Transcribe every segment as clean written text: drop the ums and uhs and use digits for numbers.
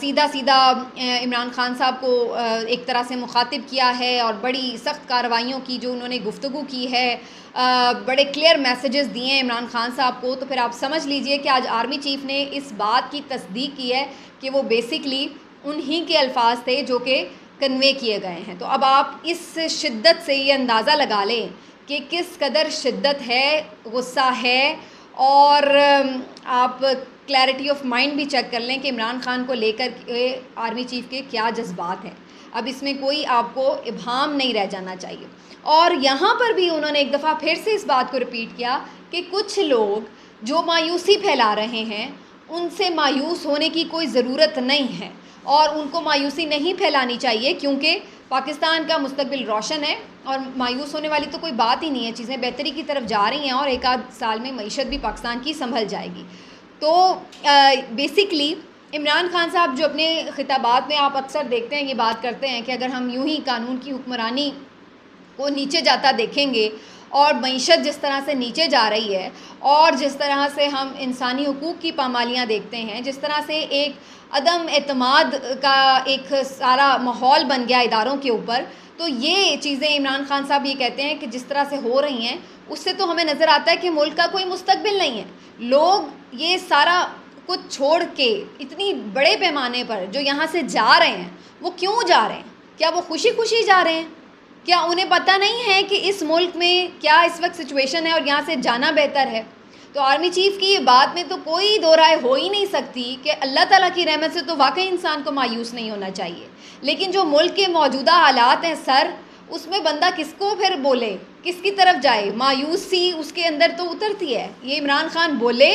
سیدھا سیدھا عمران خان صاحب کو ایک طرح سے مخاطب کیا ہے اور بڑی سخت کارروائیوں کی جو انہوں نے گفتگو کی ہے، بڑے کلیئر میسیجز دیے ہیں عمران خان صاحب کو. تو پھر آپ سمجھ لیجئے کہ آج آرمی چیف نے اس بات کی تصدیق کی ہے کہ وہ بیسکلی انہی کے الفاظ تھے جو کہ کنوے کیے گئے ہیں. تو اب آپ اس شدت سے یہ اندازہ لگا لیں کہ کس قدر شدت ہے، غصہ ہے، اور آپ کلیئرٹی آف مائنڈ بھی چیک کر لیں کہ عمران خان کو لے کر کے آرمی چیف کے کیا جذبات ہیں. اب اس میں کوئی آپ کو ابہام نہیں رہ جانا چاہیے. اور یہاں پر بھی انہوں نے ایک دفعہ پھر سے اس بات کو ریپیٹ کیا کہ کچھ لوگ جو مایوسی پھیلا رہے ہیں ان سے مایوس ہونے کی کوئی ضرورت نہیں ہے، اور ان کو مایوسی نہیں پھیلانی چاہیے کیونکہ پاکستان کا مستقبل روشن ہے اور مایوس ہونے والی تو کوئی بات ہی نہیں ہے. چیزیں بہتری کی طرف جا رہی ہیں اور ایک آدھ سال میں معیشت بھی پاکستان کی سنبھل جائے گی. تو بیسکلی عمران خان صاحب جو اپنے خطابات میں آپ اکثر دیکھتے ہیں یہ بات کرتے ہیں کہ اگر ہم یوں ہی قانون کی حکمرانی کو نیچے جاتا دیکھیں گے اور معیشت جس طرح سے نیچے جا رہی ہے اور جس طرح سے ہم انسانی حقوق کی پامالیاں دیکھتے ہیں، جس طرح سے ایک عدم اعتماد کا ایک سارا ماحول بن گیا اداروں کے اوپر، تو یہ چیزیں عمران خان صاحب یہ کہتے ہیں کہ جس طرح سے ہو رہی ہیں اس سے تو ہمیں نظر آتا ہے کہ ملک کا کوئی مستقبل نہیں ہے. لوگ یہ سارا کچھ چھوڑ کے اتنی بڑے پیمانے پر جو یہاں سے جا رہے ہیں وہ کیوں جا رہے ہیں؟ کیا وہ خوشی خوشی جا رہے ہیں؟ کیا انہیں پتہ نہیں ہے کہ اس ملک میں کیا اس وقت سچویشن ہے اور یہاں سے جانا بہتر ہے؟ تو آرمی چیف کی یہ بات میں تو کوئی دو رائے ہو ہی نہیں سکتی کہ اللہ تعالیٰ کی رحمت سے تو واقعی انسان کو مایوس نہیں ہونا چاہیے. لیکن جو ملک کے موجودہ حالات ہیں سر، اس میں بندہ کس کو پھر بولے، کس کی طرف جائے؟ مایوسی اس کے اندر تو اترتی ہے. یہ عمران خان بولے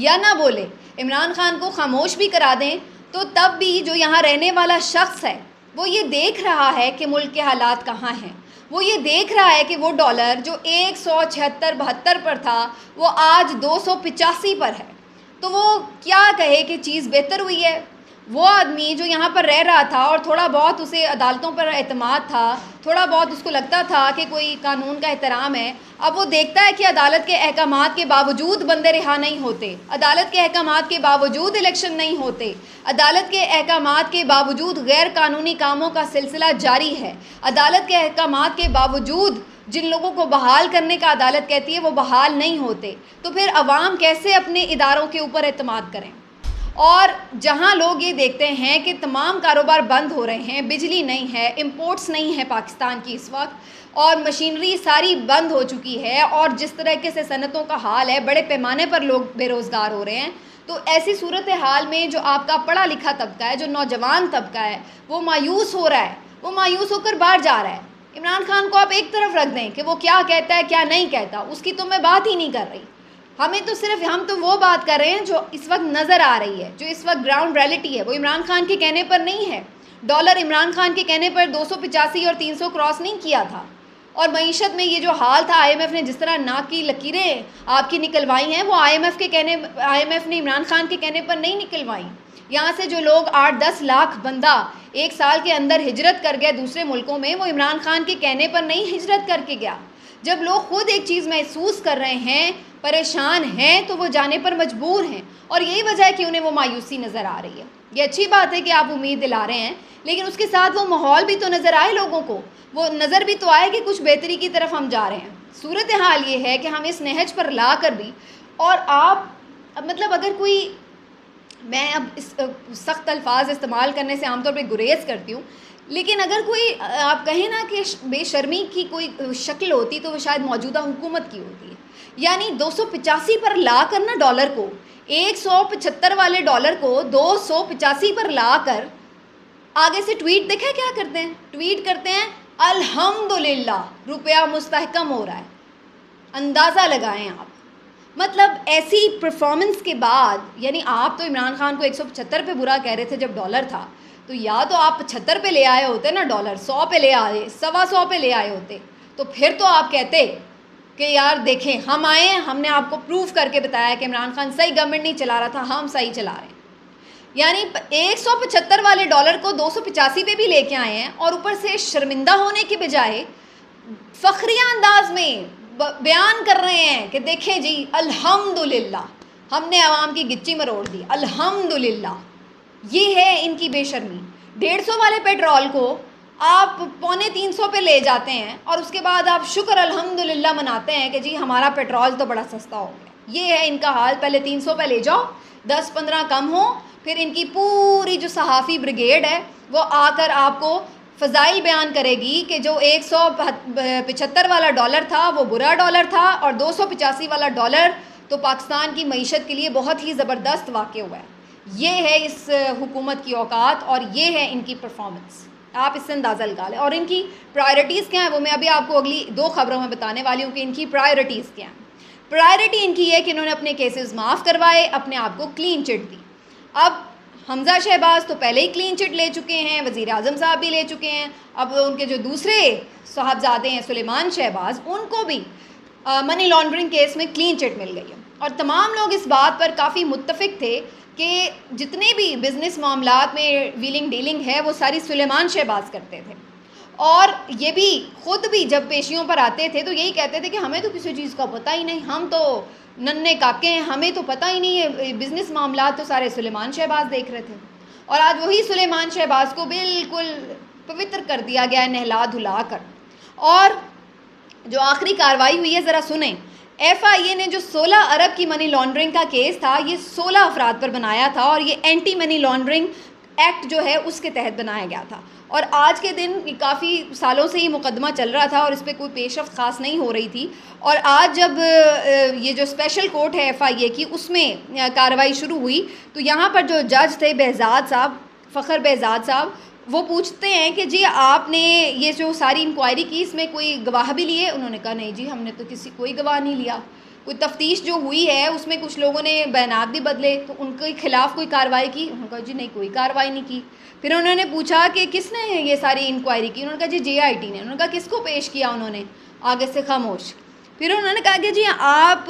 یا نہ بولے، عمران خان کو خاموش بھی کرا دیں تو تب بھی جو یہاں رہنے والا شخص ہے وہ یہ دیکھ رہا ہے کہ ملک کے حالات کہاں ہیں. وہ یہ دیکھ رہا ہے کہ وہ ڈالر جو 176-72 پر تھا وہ آج 285 پر ہے. تو وہ کیا کہے کہ چیز بہتر ہوئی ہے؟ وہ آدمی جو یہاں پر رہ رہا تھا اور تھوڑا بہت اسے عدالتوں پر اعتماد تھا، تھوڑا بہت اس کو لگتا تھا کہ کوئی قانون کا احترام ہے، اب وہ دیکھتا ہے کہ عدالت کے احکامات کے باوجود بندے رہا نہیں ہوتے، عدالت کے احکامات کے باوجود الیکشن نہیں ہوتے، عدالت کے احکامات کے باوجود غیر قانونی کاموں کا سلسلہ جاری ہے، عدالت کے احکامات کے باوجود جن لوگوں کو بحال کرنے کا عدالت کہتی ہے وہ بحال نہیں ہوتے. تو پھر عوام کیسے اپنے اداروں کے اوپر اعتماد کریں؟ اور جہاں لوگ یہ دیکھتے ہیں کہ تمام کاروبار بند ہو رہے ہیں، بجلی نہیں ہے، امپورٹس نہیں ہے پاکستان کی اس وقت، اور مشینری ساری بند ہو چکی ہے، اور جس طریقے سے صنعتوں کا حال ہے، بڑے پیمانے پر لوگ بے روزگار ہو رہے ہیں، تو ایسی صورتحال میں جو آپ کا پڑھا لکھا طبقہ ہے، جو نوجوان طبقہ ہے، وہ مایوس ہو رہا ہے، وہ مایوس ہو کر باہر جا رہا ہے. عمران خان کو آپ ایک طرف رکھ دیں کہ وہ کیا کہتا ہے کیا نہیں کہتا، اس کی تو میں بات ہی نہیں کر رہی. ہمیں تو صرف ہم تو وہ بات کر رہے ہیں جو اس وقت نظر آ رہی ہے، جو اس وقت گراؤنڈ ریئلٹی ہے. وہ عمران خان کے کہنے پر نہیں ہے. ڈالر عمران خان کے کہنے پر 285 اور 300 کراس نہیں کیا تھا. اور معیشت میں یہ جو حال تھا، آئی ایم ایف نے جس طرح ناک کی لکیریں آپ کی نکلوائی ہیں، وہ آئی ایم ایف نے عمران خان کے کہنے پر نہیں نکلوائی. یہاں سے جو لوگ 8-10 لاکھ بندہ ایک سال کے اندر ہجرت کر گئے دوسرے ملکوں میں، وہ عمران خان کے کہنے پر نہیں ہجرت کر کے گیا. جب لوگ خود ایک چیز محسوس کر رہے ہیں، پریشان ہیں، تو وہ جانے پر مجبور ہیں، اور یہی وجہ ہے کہ انہیں وہ مایوسی نظر آ رہی ہے. یہ اچھی بات ہے کہ آپ امید دلا رہے ہیں، لیکن اس کے ساتھ وہ ماحول بھی تو نظر آئے لوگوں کو، وہ نظر بھی تو آئے کہ کچھ بہتری کی طرف ہم جا رہے ہیں. صورتحال یہ ہے کہ ہم اس نہج پر لا کر بھی، اور آپ مطلب اگر کوئی، میں اب اس سخت الفاظ استعمال کرنے سے عام طور پہ گریز کرتی ہوں، لیکن اگر کوئی آپ کہیں نا کہ بے شرمی کی کوئی شکل ہوتی تو وہ شاید موجودہ حکومت کی ہوتی ہے. یعنی 285 پر لا کر نا ڈالر کو، 175 والے ڈالر کو 285 پر لا کر آگے سے ٹویٹ دیکھیں کیا کرتے ہیں؟ ٹویٹ کرتے ہیں الحمدللہ روپیہ مستحکم ہو رہا ہے. اندازہ لگائیں آپ، مطلب ایسی پرفارمنس کے بعد، یعنی آپ تو عمران خان کو 175 پہ برا کہہ رہے تھے جب ڈالر تھا، تو یا تو آپ 75 پہ لے آئے ہوتے نا ڈالر، 100 پہ لے آئے، 125 پہ لے آئے ہوتے، تو پھر تو آپ کہتے کہ یار دیکھیں ہم آئے ہیں، ہم نے آپ کو پروف کر کے بتایا کہ عمران خان صحیح گورنمنٹ نہیں چلا رہا تھا، ہم صحیح چلا رہے ہیں. یعنی 175 والے ڈالر کو 285 پہ بھی لے کے آئے ہیں، اور اوپر سے شرمندہ ہونے کے بجائے فخریہ انداز میں بیان کر رہے ہیں کہ دیکھیں جی الحمدللہ ہم نے عوام کی گچی مروڑ دی، الحمدللہ. یہ ہے ان کی بے شرمی. 150 والے پیٹرول کو آپ 250 پہ لے جاتے ہیں اور اس کے بعد آپ شکر الحمدللہ مناتے ہیں کہ جی ہمارا پیٹرول تو بڑا سستا ہو گیا. یہ ہے ان کا حال. پہلے 300 پہ لے جاؤ, 10-15 کم ہو, پھر ان کی پوری جو صحافی بریگیڈ ہے وہ آ کر آپ کو فضائل بیان کرے گی کہ جو 175 والا ڈالر تھا وہ برا ڈالر تھا اور 285 والا ڈالر تو پاکستان کی معیشت کے لیے بہت ہی زبردست واقع ہوا ہے. یہ ہے اس حکومت کی اوقات اور یہ ہے ان کی پرفارمنس. آپ اس سے اندازہ لگا لیں. اور ان کی پرائرٹیز کیا ہیں وہ میں ابھی آپ کو اگلی 2 خبروں میں بتانے والی ہوں کہ ان کی پرائرٹیز کیا ہیں. پرائرٹی ان کی یہ کہ انہوں نے اپنے کیسز معاف کروائے, اپنے آپ کو کلین چٹ دی. اب حمزہ شہباز تو پہلے ہی کلین چٹ لے چکے ہیں, وزیر اعظم صاحب بھی لے چکے ہیں, اب ان کے جو دوسرے صاحبزادے ہیں سلیمان شہباز ان کو بھی منی لانڈرنگ کیس میں کلین چٹ مل گئی ہے. اور تمام لوگ اس بات پر کافی متفق تھے کہ جتنے بھی بزنس معاملات میں ویلنگ ڈیلنگ ہے وہ ساری سلیمان شہباز کرتے تھے. اور یہ بھی خود بھی جب پیشیوں پر آتے تھے تو یہی کہتے تھے کہ ہمیں تو کسی چیز کا پتہ ہی نہیں, ہم تو ننے کاکے ہیں, ہمیں تو پتہ ہی نہیں ہے, بزنس معاملات تو سارے سلیمان شہباز دیکھ رہے تھے. اور آج وہی سلیمان شہباز کو بالکل پوتر کر دیا گیا ہے نہلا دھلا کر. اور جو آخری کارروائی ہوئی ہے ذرا سنیں. ایف آئی اے نے جو 16 ارب کی منی لانڈرنگ کا کیس تھا یہ 16 افراد پر بنایا تھا اور یہ اینٹی منی لانڈرنگ ایکٹ جو ہے اس کے تحت بنایا گیا تھا. اور آج کے دن کافی سالوں سے یہ مقدمہ چل رہا تھا اور اس پہ کوئی پیش رفت خاص نہیں ہو رہی تھی. اور آج جب یہ جو اسپیشل کورٹ ہے ایف آئی اے کی اس میں کارروائی شروع ہوئی تو یہاں پر جو جج تھے بہزاد صاحب, فخر بہزاد صاحب, وہ پوچھتے ہیں کہ جی آپ نے یہ جو ساری انکوائری کی اس میں کوئی گواہ بھی لیے؟ انہوں نے کہا نہیں جی ہم نے تو کوئی گواہ نہیں لیا. کوئی تفتیش جو ہوئی ہے اس میں کچھ لوگوں نے بیانات بھی بدلے تو ان کے خلاف کوئی کارروائی کی؟ انہوں نے کہا جی نہیں کوئی کارروائی نہیں کی. پھر انہوں نے پوچھا کہ کس نے یہ ساری انکوائری کی؟ انہوں نے کہا جی آئی ٹی نے. انہوں نے کہا کس کو پیش کیا؟ انہوں نے آگے سے خاموش. پھر انہوں نے کہا کہ جی آپ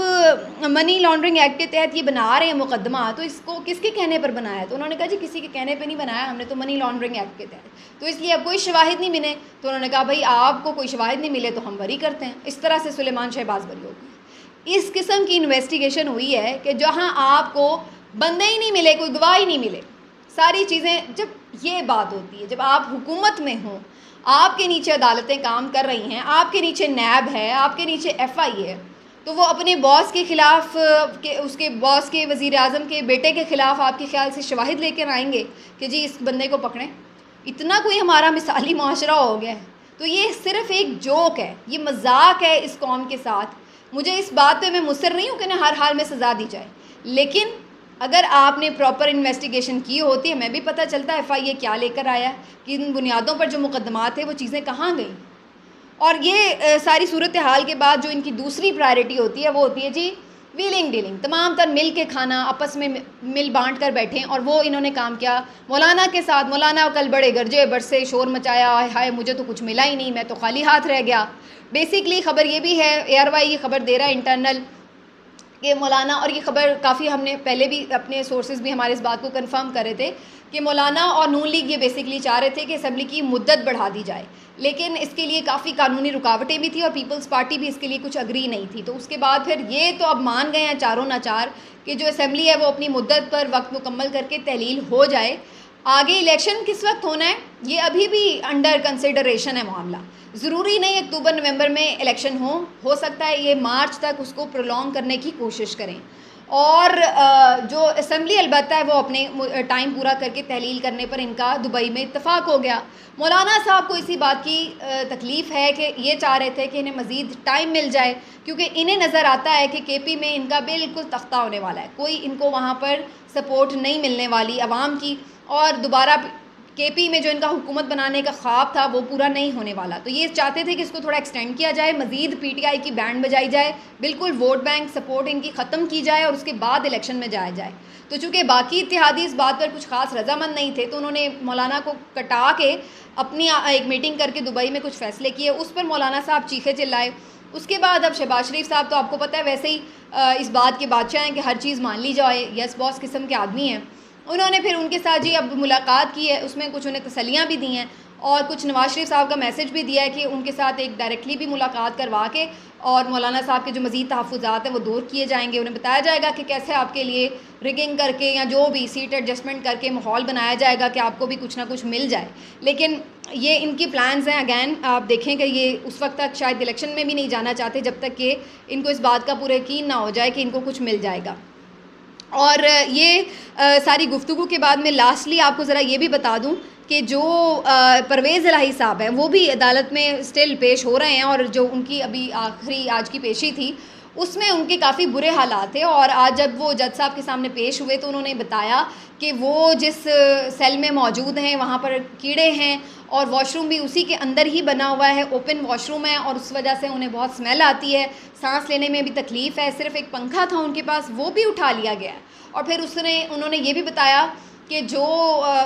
منی لانڈرنگ ایکٹ کے تحت یہ بنا رہے ہیں مقدمہ تو اس کو کس کے کہنے پر بنایا؟ تو انہوں نے کہا جی کسی کے کہنے پہ نہیں بنایا, ہم نے تو منی لانڈرنگ ایکٹ کے تحت, تو اس لیے اب کوئی شواہد نہیں ملے. تو انہوں نے کہا بھائی آپ کو کوئی شواہد نہیں ملے تو ہم بری کرتے ہیں. اس طرح سے سلیمان شہباز بری ہو گئے. اس قسم کی انویسٹیگیشن ہوئی ہے کہ جہاں آپ کو بندے ہی نہیں ملے, کوئی گواہ ہی نہیں ملے, ساری چیزیں. جب یہ بات ہوتی ہے جب آپ حکومت میں ہوں, آپ کے نیچے عدالتیں کام کر رہی ہیں, آپ کے نیچے نیب ہے, آپ کے نیچے ایف آئی اے ہے, تو وہ اپنے باس کے خلاف اس کے باس کے وزیر اعظم کے بیٹے کے خلاف آپ کے خیال سے شواہد لے کر آئیں گے کہ جی اس بندے کو پکڑیں؟ اتنا کوئی ہمارا مثالی معاشرہ ہو گیا ہے. تو یہ صرف ایک جوک ہے, یہ مذاق ہے اس قوم کے ساتھ. مجھے اس بات پہ میں مصر نہیں ہوں کہ ہر حال میں سزا دی جائے, لیکن اگر آپ نے پراپر انویسٹیگیشن کی ہوتی ہے ہمیں بھی پتہ چلتا ہے ایف آئی اے کیا لے کر آیا, کہ ان بنیادوں پر جو مقدمات تھے وہ چیزیں کہاں گئیں. اور یہ ساری صورتحال کے بعد جو ان کی دوسری پرائرٹی ہوتی ہے وہ ہوتی ہے جی ویلنگ ڈیلنگ, تمام تر مل کے کھانا, آپس میں مل بانٹ کر بیٹھیں. اور وہ انہوں نے کام کیا مولانا کے ساتھ. مولانا کل بڑے گرجے برسے شور مچایا, ہائے مجھے تو کچھ ملا ہی نہیں, میں تو خالی ہاتھ رہ گیا. بیسکلی خبر یہ بھی ہے, اے آر وائی یہ خبر دے رہا ہے انٹرنل کہ مولانا, اور یہ خبر کافی ہم نے پہلے بھی اپنے سورسز بھی ہمارے اس بات کو کنفرم کرے تھے کہ مولانا اور نون لیگ یہ بیسکلی چاہ رہے تھے کہ اسمبلی کی مدت بڑھا دی جائے, لیکن اس کے لیے کافی قانونی رکاوٹیں بھی تھیں اور پیپلز پارٹی بھی اس کے لیے کچھ اگری نہیں تھی. تو اس کے بعد پھر یہ تو اب مان گئے ہیں چاروں ناچار کہ جو اسمبلی ہے وہ اپنی مدت پر وقت مکمل کر کے تحلیل ہو جائے. آگے الیکشن کس وقت ہونا ہے یہ ابھی بھی انڈر کنسیڈریشن ہے معاملہ. ضروری نہیں اکتوبر نومبر میں الیکشن ہو سکتا ہے یہ مارچ تک اس کو پرولونگ کرنے کی کوشش کریں. اور جو اسمبلی البتہ ہے وہ اپنے ٹائم پورا کر کے تحلیل کرنے پر ان کا دبئی میں اتفاق ہو گیا. مولانا صاحب کو اسی بات کی تکلیف ہے کہ یہ چاہ رہے تھے کہ انہیں مزید ٹائم مل جائے, کیونکہ انہیں نظر آتا ہے کہ کے پی میں ان کا بالکل تختہ ہونے والا ہے, کوئی ان کو وہاں پر سپورٹ نہیں ملنے والی عوام کی, اور دوبارہ کے پی میں جو ان کا حکومت بنانے کا خواب تھا وہ پورا نہیں ہونے والا. تو یہ چاہتے تھے کہ اس کو تھوڑا ایکسٹینڈ کیا جائے, مزید پی ٹی آئی کی بینڈ بجائی جائے, بالکل ووٹ بینک سپورٹ ان کی ختم کی جائے اور اس کے بعد الیکشن میں جایا جائے. تو چونکہ باقی اتحادی اس بات پر کچھ خاص رضامند نہیں تھے تو انہوں نے مولانا کو کٹا کے اپنی ایک میٹنگ کر کے دبئی میں کچھ فیصلے کیے, اس پر مولانا صاحب چیخے چلائے. اس کے بعد اب شہباز شریف صاحب تو آپ کو پتہ ہے ویسے ہی اس بات کے بادشاہ ہیں کہ ہر چیز مان لی جائے, یس باس قسم کے آدمی ہیں. انہوں نے پھر ان کے ساتھ جی اب ملاقات کی ہے, اس میں کچھ انہیں تسلیاں بھی دی ہیں اور کچھ نواز شریف صاحب کا میسج بھی دیا ہے کہ ان کے ساتھ ایک ڈائریکٹلی بھی ملاقات کروا کے اور مولانا صاحب کے جو مزید تحفظات ہیں وہ دور کیے جائیں گے. انہیں بتایا جائے گا کہ کیسے آپ کے لیے رگنگ کر کے یا جو بھی سیٹ ایڈجسٹمنٹ کر کے ماحول بنایا جائے گا کہ آپ کو بھی کچھ نہ کچھ مل جائے. لیکن یہ ان کی پلانز ہیں. اگین آپ دیکھیں کہ یہ اس وقت تک شاید الیکشن میں بھی نہیں جانا چاہتے جب تک کہ ان کو اس بات کا پورا یقین نہ ہو جائے کہ ان کو کچھ مل جائے گا. اور یہ ساری گفتگو کے بعد میں لاسٹلی آپ کو ذرا یہ بھی بتا دوں کہ جو پرویز الہی صاحب ہیں وہ بھی عدالت میں اسٹل پیش ہو رہے ہیں, اور جو ان کی ابھی آخری آج کی پیشی تھی اس میں ان کے کافی برے حالات تھے. اور آج جب وہ جج صاحب کے سامنے پیش ہوئے تو انہوں نے بتایا کہ وہ جس سیل میں موجود ہیں وہاں پر کیڑے ہیں اور واش روم بھی اسی کے اندر ہی بنا ہوا ہے, اوپن واش روم ہے, اور اس وجہ سے انہیں بہت اسمیل آتی ہے, سانس لینے میں بھی تکلیف ہے. صرف ایک پنکھا تھا ان کے پاس, وہ بھی اٹھا لیا گیا ہے. اور پھر انہوں نے یہ بھی بتایا کہ جو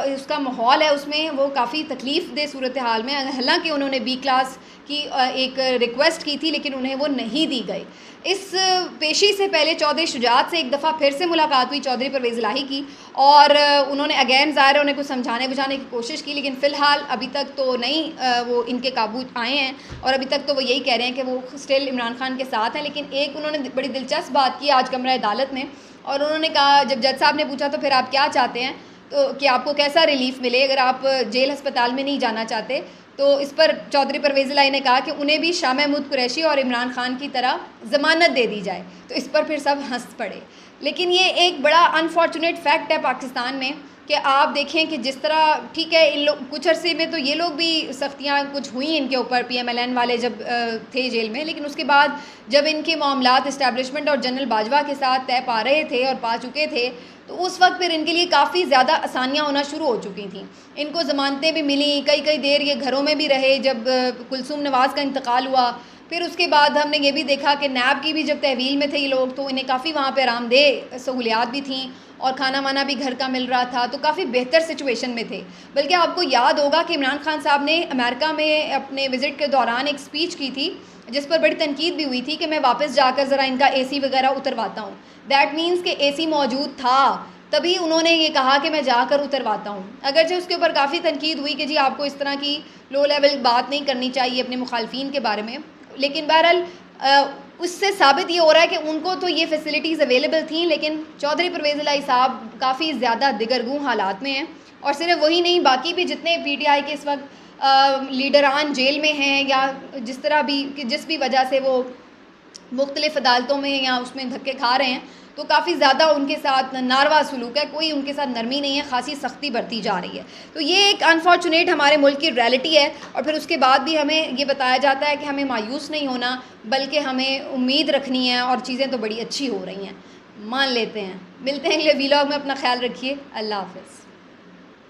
اس کا ماحول ہے اس میں وہ کافی تکلیف دہ صورتحال میں, حالانکہ انہوں نے بی کلاس کی ایک ریکویسٹ کی تھی لیکن انہیں وہ نہیں دی گئی. اس پیشی سے پہلے چودھری شجاعت سے ایک دفعہ پھر سے ملاقات ہوئی چودھری پرویز الہی کی, اور انہوں نے اگین ظاہر انہیں کچھ سمجھانے بجھانے کی کوشش کی, لیکن فی الحال ابھی تک تو نہیں وہ ان کے قابو آئے ہیں, اور ابھی تک تو وہ یہی کہہ رہے ہیں کہ وہ اسٹل عمران خان کے ساتھ ہیں. لیکن ایک انہوں نے بڑی دلچسپ بات کی آج کمرہ عدالت میں, اور انہوں نے کہا, جب جج صاحب نے پوچھا تو پھر آپ کیا چاہتے ہیں, تو کہ آپ کو کیسا ریلیف ملے اگر آپ جیل ہسپتال میں نہیں جانا چاہتے, تو اس پر چودھری پرویز الہی نے کہا کہ انہیں بھی شاہ محمود قریشی اور عمران خان کی طرح ضمانت دے دی جائے. تو اس پر پھر سب ہنس پڑے. لیکن یہ ایک بڑا انفارچونیٹ فیکٹ ہے پاکستان میں کہ آپ دیکھیں کہ جس طرح, ٹھیک ہے ان لوگ کچھ عرصے میں تو یہ لوگ بھی سختیاں کچھ ہوئیں ان کے اوپر, پی ایم ایل این والے جب تھے جیل میں, لیکن اس کے بعد جب ان کے معاملات اسٹیبلشمنٹ اور جنرل باجوہ کے ساتھ طے پا رہے تھے اور پا چکے تھے, تو اس وقت پھر ان کے لیے کافی زیادہ آسانیاں ہونا شروع ہو چکی تھیں. ان کو ضمانتیں بھی ملیں, کئی دیر یہ گھروں میں بھی رہے جب کلثوم نواز کا انتقال ہوا. پھر اس کے بعد ہم نے یہ بھی دیکھا کہ نیب کی بھی جب تحویل میں تھے یہ لوگ تو انہیں کافی وہاں پہ آرام دہ سہولیات بھی تھیں, اور کھانا وانا بھی گھر کا مل رہا تھا, تو کافی بہتر سچویشن میں تھے. بلکہ آپ کو یاد ہوگا کہ عمران خان صاحب نے امریکہ میں اپنے وزٹ کے دوران ایک اسپیچ کی تھی جس پر بڑی تنقید بھی ہوئی تھی کہ میں واپس جا کر ذرا ان کا اے سی وغیرہ اترواتا ہوں. دیٹ مینس کہ اے سی موجود تھا تبھی انہوں نے یہ کہا کہ میں جا کر اترواتا ہوں. اگرچہ اس کے اوپر کافی تنقید ہوئی کہ جی آپ کو اس طرح کی لو لیول بات نہیں کرنی چاہیے اپنے مخالفین کے بارے میں, لیکن بہرحال اس سے ثابت یہ ہو رہا ہے کہ ان کو تو یہ فیسلٹیز اویلیبل تھیں, لیکن چودھری پرویز الہی صاحب کافی زیادہ دگرگوں حالات میں ہیں. اور صرف وہی نہیں, باقی بھی جتنے پی ٹی آئی کے اس وقت لیڈران جیل میں ہیں یا جس طرح بھی جس بھی وجہ سے وہ مختلف عدالتوں میں یا اس میں دھکے کھا رہے ہیں, تو کافی زیادہ ان کے ساتھ ناروا سلوک ہے, کوئی ان کے ساتھ نرمی نہیں ہے, خاصی سختی برتی جا رہی ہے. تو یہ ایک انفارچونیٹ ہمارے ملک کی ریئلٹی ہے. اور پھر اس کے بعد بھی ہمیں یہ بتایا جاتا ہے کہ ہمیں مایوس نہیں ہونا بلکہ ہمیں امید رکھنی ہے, اور چیزیں تو بڑی اچھی ہو رہی ہیں, مان لیتے ہیں. ملتے ہیں اگلے ویلاگ میں, اپنا خیال رکھیے, اللہ حافظ.